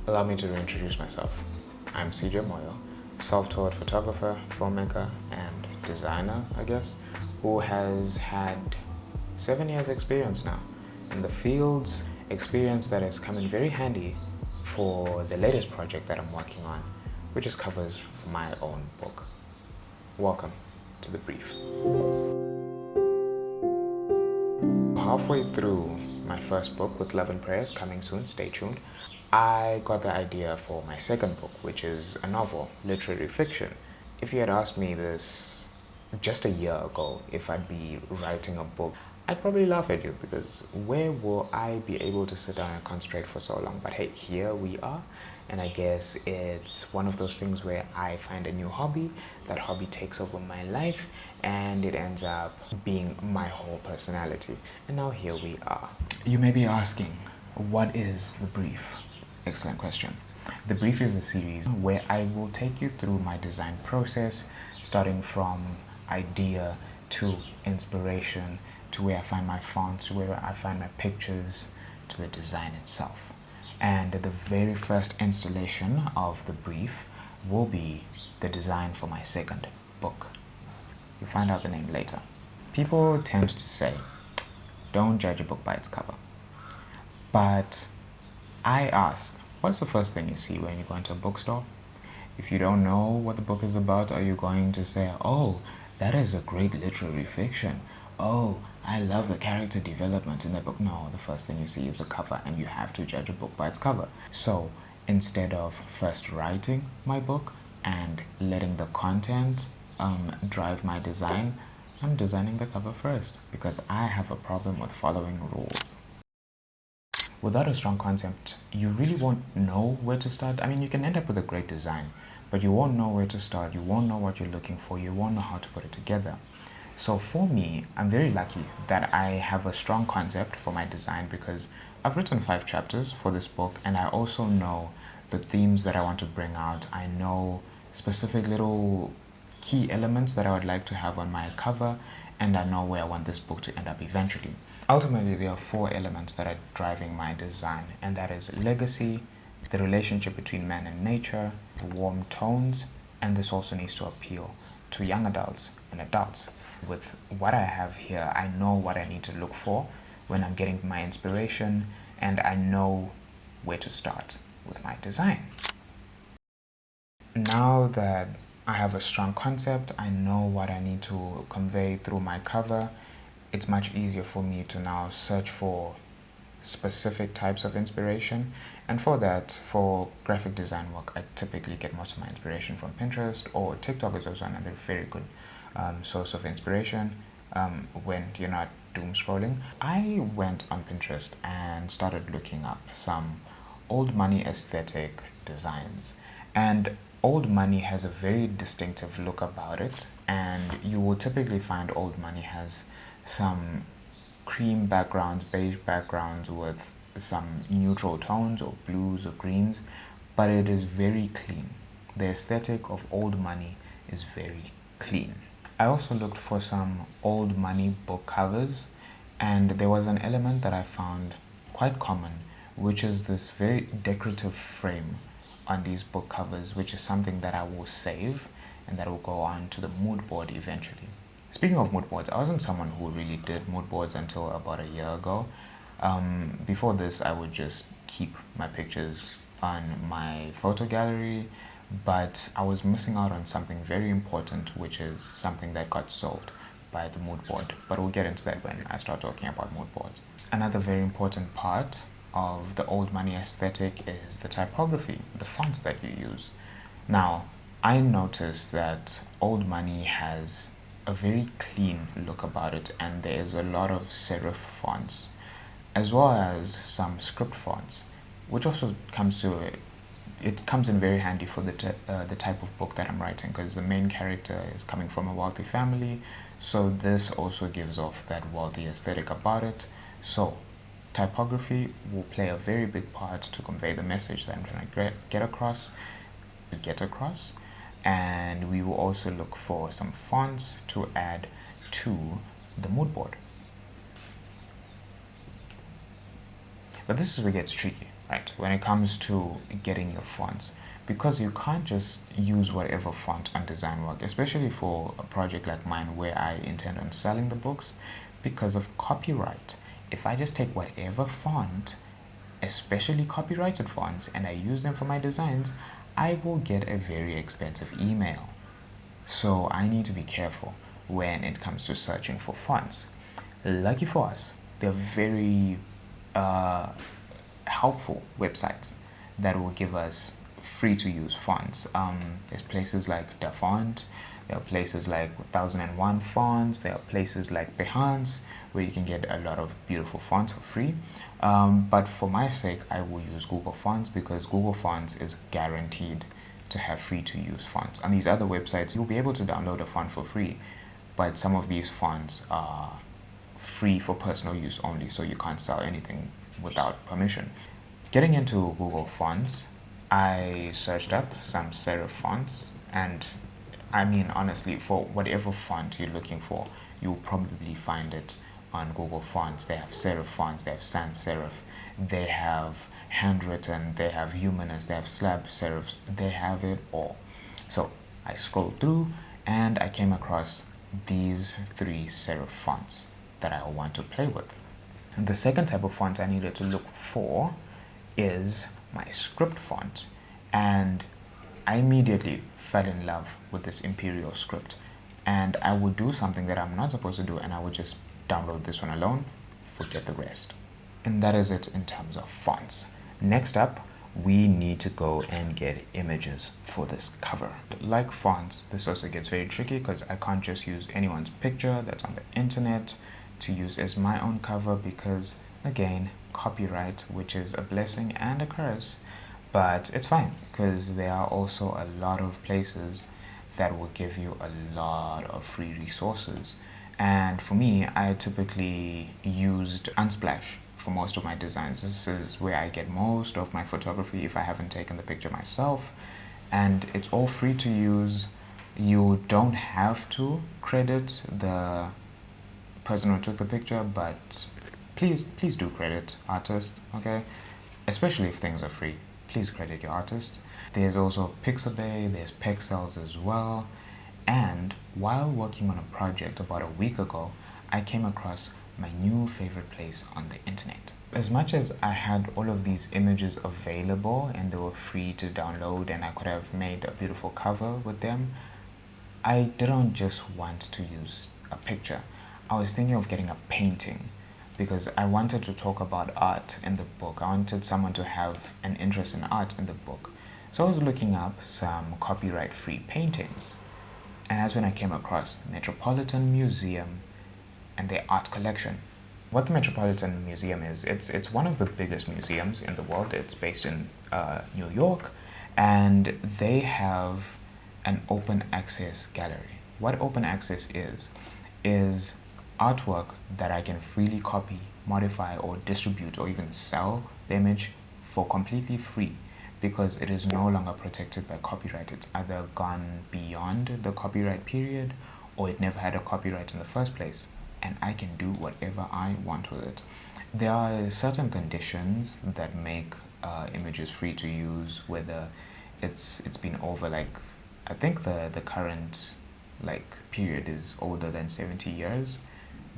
Allow me to reintroduce myself. I'm CJ Moyo, self-taught photographer, filmmaker, and designer, I guess, who has had 7 years experience now in the fields, experience that has come in very handy for the latest project that I'm working on, which is covers for my own book. Welcome to The Brief. Halfway through my first book with Love and Prayers, coming soon, stay tuned, I got the idea for my second book, which is a novel, literary fiction. If you had asked me this just a year ago, if I'd be writing a book, I'd probably laugh at you because where will I be able to sit down and concentrate for so long? But hey, here we are. And I guess it's one of those things where I find a new hobby, that hobby takes over my life, and it ends up being my whole personality. And now here we are. You may be asking, what is The Brief? Excellent question. The Brief is a series where I will take you through my design process, starting from idea to inspiration, to where I find my fonts, to where I find my pictures, to the design itself. And the very first installation of The Brief will be the design for my second book. You'll find out the name later. People tend to say, don't judge a book by its cover. But I ask, what's the first thing you see when you go into a bookstore? If you don't know what the book is about, are you going to say, oh, that is a great literary fiction? Oh, I love the character development in the book. No, the first thing you see is a cover, and you have to judge a book by its cover. So instead of first writing my book and letting the content drive my design, I'm designing the cover first because I have a problem with following rules. Without a strong concept, you really won't know where to start. I mean, you can end up with a great design, but you won't know where to start. You won't know what you're looking for. You won't know how to put it together. So for me, I'm very lucky that I have a strong concept for my design because I've written 5 chapters for this book, and I also know the themes that I want to bring out. I know specific little key elements that I would like to have on my cover, and I know where I want this book to end up eventually. Ultimately, there are 4 elements that are driving my design, and that is legacy, the relationship between man and nature, warm tones, and this also needs to appeal to young adults and adults. With what I have here, I know what I need to look for when I'm getting my inspiration, and I know where to start with my design. Now that I have a strong concept, I know what I need to convey through my cover, it's much easier for me to now search for specific types of inspiration. And for that, for graphic design work, I typically get most of my inspiration from Pinterest, or TikTok is also another very good source of inspiration when you're not doom scrolling. I went on Pinterest and started looking up some old money aesthetic designs, and old money has a very distinctive look about it, and you will typically find old money has some cream backgrounds, beige backgrounds with some neutral tones or blues or greens, but it is very clean. The aesthetic of old money is very clean. I also looked for some old money book covers, and there was an element that I found quite common, which is this very decorative frame on these book covers, which is something that I will save and that will go on to the mood board eventually. Speaking of mood boards, I wasn't someone who really did mood boards until about a year ago. Before this, I would just keep my pictures on my photo gallery, but I was missing out on something very important, which is something that got solved by the mood board. But we'll get into that when I start talking about mood boards. Another very important part of the old money aesthetic is the typography, the fonts that you use. Now, I noticed that old money has a very clean look about it, and there is a lot of serif fonts as well as some script fonts, which also comes in very handy for the type of book that I'm writing, because the main character is coming from a wealthy family, so this also gives off that wealthy aesthetic about it. So typography will play a very big part to convey the message that I'm trying to get across, and we will also look for some fonts to add to the mood board. But this is where it gets tricky. right? When it comes to getting your fonts, because you can't just use whatever font on Designwork, especially for a project like mine where I intend on selling the books, because of copyright. If I just take whatever font, especially copyrighted fonts, and I use them for my designs, I will get a very expensive email. So I need to be careful when it comes to searching for fonts. Lucky for us, they're very helpful websites that will give us free to use fonts. There's places like DaFont, there are places like 1001 Fonts, there are places like Behance where you can get a lot of beautiful fonts for free. But for my sake, I will use Google Fonts because Google Fonts is guaranteed to have free to use fonts. On these other websites, you'll be able to download a font for free, but some of these fonts are free for personal use only, so you can't sell anything without permission. Getting into Google Fonts, I searched up some serif fonts, and I mean, honestly, for whatever font you're looking for, you'll probably find it on Google Fonts. They have serif fonts, they have sans serif, they have handwritten, they have humanist, they have slab serifs, they have it all. So I scrolled through and I came across these 3 serif fonts that I want to play with. And the second type of font I needed to look for is my script font, and I immediately fell in love with this Imperial script, and I would do something that I'm not supposed to do, and I would just download this one alone, forget the rest. And that is it in terms of fonts. Next up, we need to go and get images for this cover. Like fonts, this also gets very tricky because I can't just use anyone's picture that's on the internet to use as my own cover because, again, copyright, which is a blessing and a curse. But it's fine because there are also a lot of places that will give you a lot of free resources. And for me, I typically used Unsplash for most of my designs. This is where I get most of my photography if I haven't taken the picture myself. And it's all free to use. You don't have to credit the person who took the picture, but please do credit artist, okay? Especially if things are free, please credit your artist. There's also Pixabay, there's Pexels as well. And while working on a project about a week ago, I came across my new favorite place on the internet. As much as I had all of these images available and they were free to download and I could have made a beautiful cover with them, I didn't just want to use a picture. I was thinking of getting a painting because I wanted to talk about art in the book. I wanted someone to have an interest in art in the book. So I was looking up some copyright-free paintings. And that's when I came across the Metropolitan Museum and their art collection. What the Metropolitan Museum is, it's one of the biggest museums in the world. It's based in New York, and they have an open access gallery. What open access is artwork that I can freely copy, modify, or distribute, or even sell the image for completely free because it is no longer protected by copyright. It's either gone beyond the copyright period or it never had a copyright in the first place, and I can do whatever I want with it. There are certain conditions that make images free to use, whether it's been over, like, I think the current period is older than 70 years,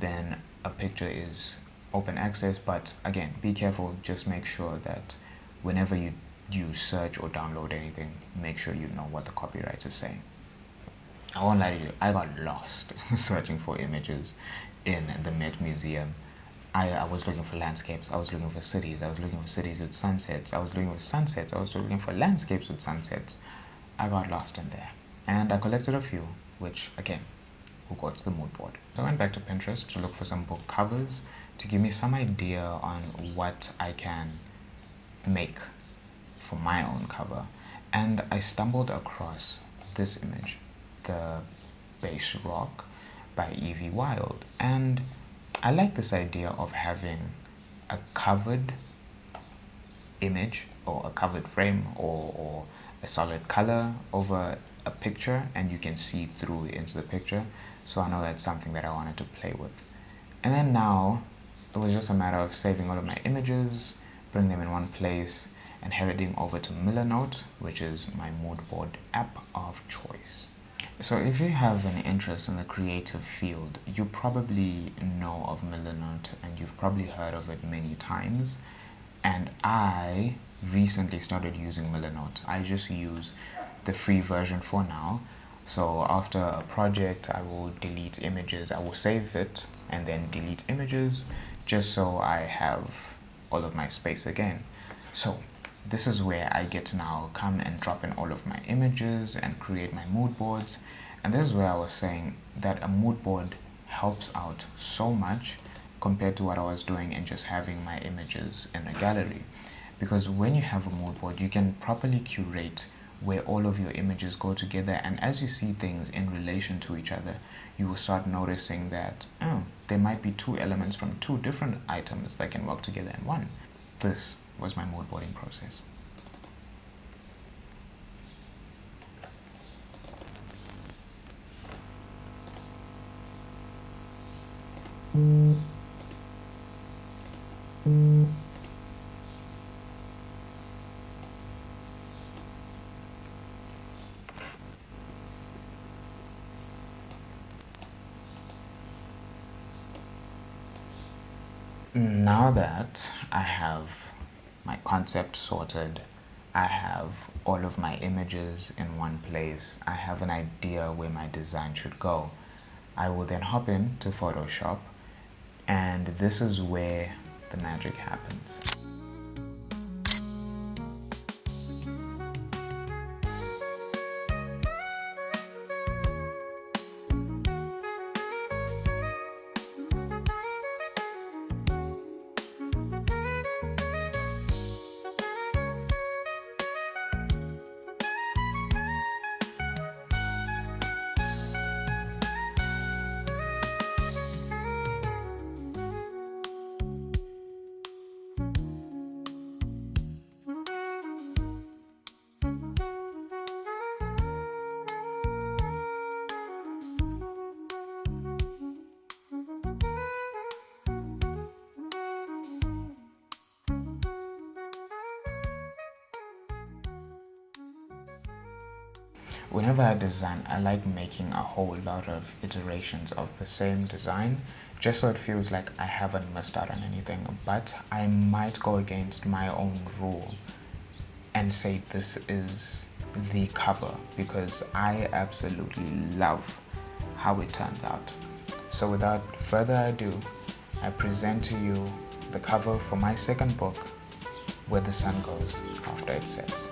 then a picture is open access. But again, be careful, just make sure that whenever you search or download anything, make sure you know what the copyright is saying. I won't lie to you, I got lost searching for images in the Met Museum. I was looking for landscapes, I was looking for cities, I was looking for cities with sunsets, I was looking for sunsets, I was looking for landscapes with sunsets. I got lost in there. And I collected a few, which, again, will go to the mood board. So I went back to Pinterest to look for some book covers to give me some idea on what I can make for my own cover. And I stumbled across this image, The Base Rock by Evie Wild. And I like this idea of having a covered image or a covered frame or a solid color over a picture, and you can see through into the picture. So I know that's something that I wanted to play with. And then now it was just a matter of saving all of my images, bring them in one place, and heading over to Millernote, which is my mood board app of choice. So if you have an interest in the creative field, you probably know of Millernote and you've probably heard of it many times. And I recently started using Millernote. I just use the free version for now. So after a project, I will delete images. I will save it and then delete images just so I have all of my space again. So this is where I get to now come and drop in all of my images and create my mood boards. And this is where I was saying that a mood board helps out so much compared to what I was doing and just having my images in a gallery. Because when you have a mood board, you can properly curate where all of your images go together, and as you see things in relation to each other, you will start noticing that there might be two elements from two different items that can work together in one. This was my mood boarding process. Now that I have my concept sorted, I have all of my images in one place, I have an idea where my design should go, I will then hop into Photoshop, and this is where the magic happens. Whenever I design, I like making a whole lot of iterations of the same design, just so it feels like I haven't missed out on anything, but I might go against my own rule and say this is the cover because I absolutely love how it turns out. So without further ado, I present to you the cover for my second book, Where the Sun Goes After It Sets.